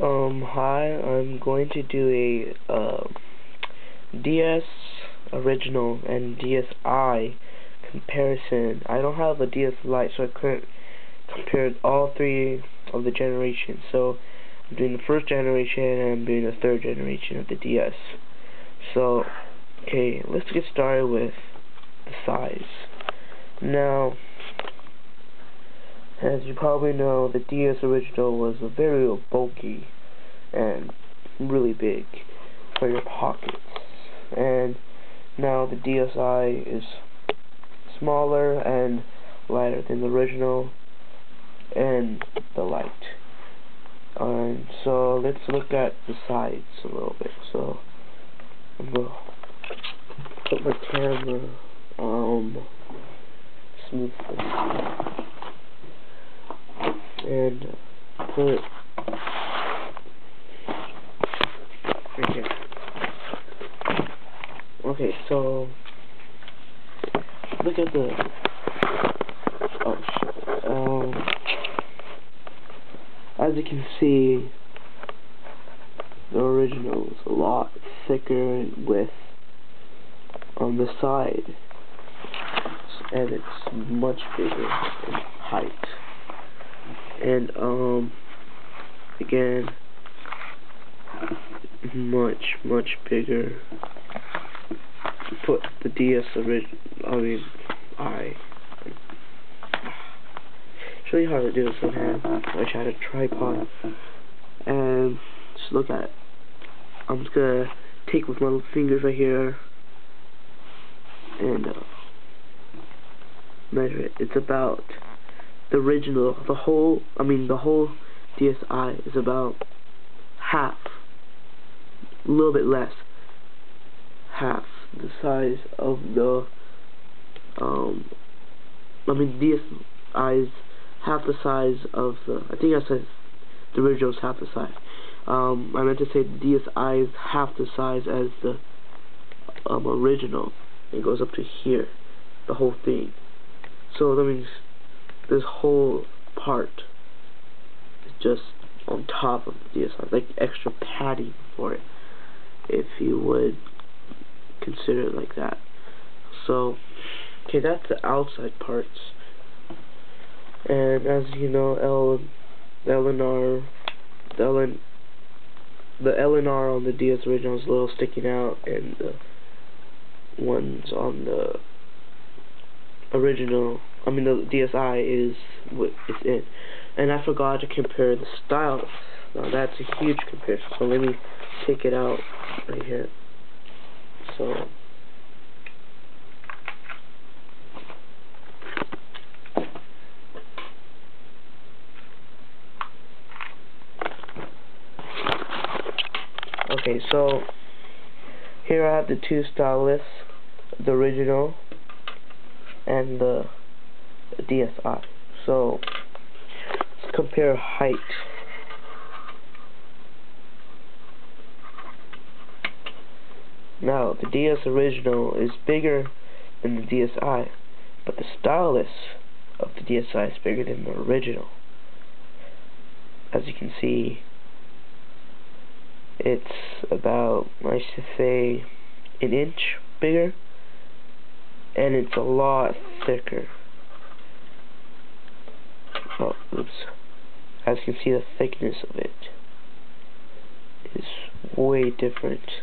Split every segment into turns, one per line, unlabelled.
Hi, I'm going to do a DS original and DSi comparison. I don't have a DS Lite, so I couldn't compare all three of the generations. So I'm doing the first generation and I'm doing the third generation of the DS. So, okay, let's get started with the size. Now, as you probably know, the DS original was very bulky and really big for your pockets, and now the DSi is smaller and lighter than the original and the Lite. And so let's look at the sides a little bit. So I'm gonna put my camera smoothly and put right here. Okay, so look at the as you can see, the original is a lot thicker in width on the side, and it's much bigger in height. And again, much bigger. Put the DS it's really hard to do this one hand. I had a tripod, and just look at it. I'm just gonna take with my little fingers right here and measure it. It's about the original, the whole DSi is about half, a little bit less, half the size of the DSi is half the size of the, I think I said the original is half the size. I meant to say the DSi is half the size as the original. It goes up to here, the whole thing. So that means this whole part is just on top of the DSi, like extra padding for it, if you would consider it like that. So, okay, that's the outside parts. And as you know, the LNR on the DS original is a little sticking out, and the ones on the original, the DSi is what it's in. And I forgot to compare the styles. Now that's a huge comparison. So let me take it out right here. So okay, so here I have the two stylus, the original and the DSi. So let's compare height. Now the DS original is bigger than the DSi, but the stylus of the DSi is bigger than the original. As you can see, it's about, I should say, an inch bigger, and it's a lot thicker. Oh, oops. As you can see, the thickness of it is way different.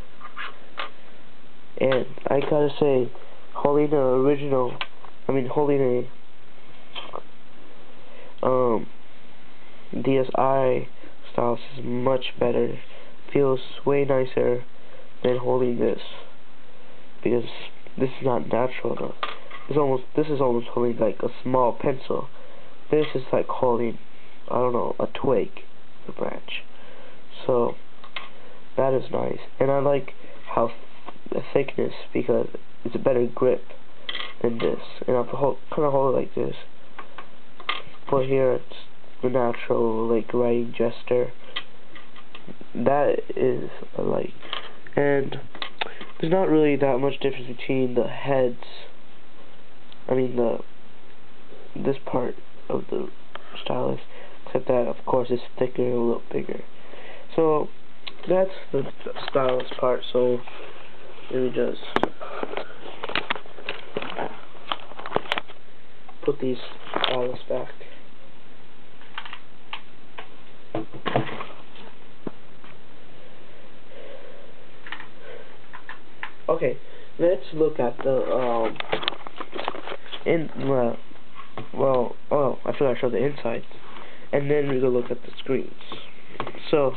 And I gotta say, holding DSi stylus is much better. Feels way nicer than holding this, because this is not natural enough. This is almost holding like a small pencil. This is like holding, I don't know, a twig, a branch. So that is nice, and I like how the thickness, because it's a better grip than this. And I kind of hold it like this. But here it's the natural like writing gesture. That is I like. And there's not really that much difference between the heads. This part of the stylus, except that of course it's thicker and a little bigger. So that's the stylus part. So let me just put these stylus back. Okay, let's look at the I forgot to show the inside, and then we go look at the screens. So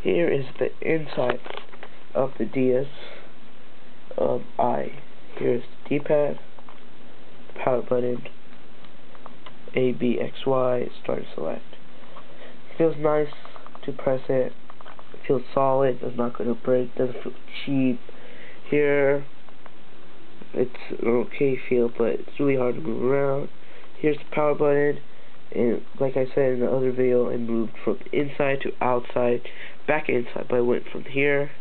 here is the inside of the DSi. Here's the D-pad, power button, A, B, X, Y, start and select. Feels nice to press it. It feels solid. It's not going to break. Doesn't feel cheap. Here, it's an okay feel, but it's really hard to move around. Here's the power button, and like I said in the other video, it moved from inside to outside, back inside, but it went from here,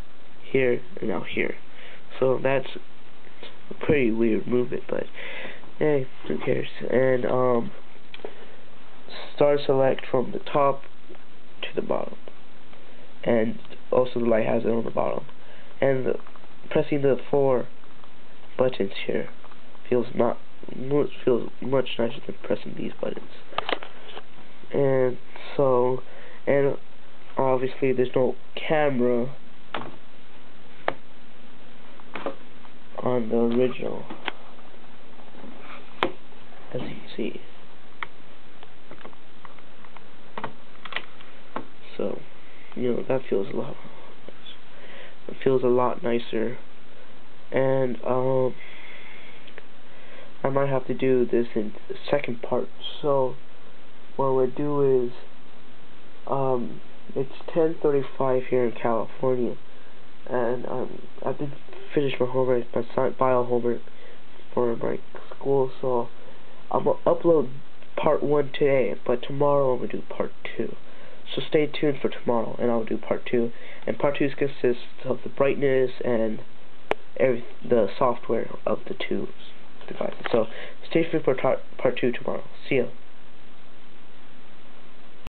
here, and now here. So that's a pretty weird movement, but hey, who cares? And start select from the top to the bottom, and also the light hazard on the bottom, and pressing the 4 buttons here feels much nicer than pressing these buttons. And so, and obviously there's no camera on the original, as you can see. So, you know, that feels a lot nicer. And I might have to do this in the second part. So what we'll do is it's 10:35 here in California, and I've been finished my homework, my bio homework for my school, so I'm gonna upload part 1 today, but tomorrow I'm gonna do part 2. So stay tuned for tomorrow, and I'll do part 2. And part 2 consists of the brightness and the software of the two devices. So stay tuned for part 2 tomorrow. See ya.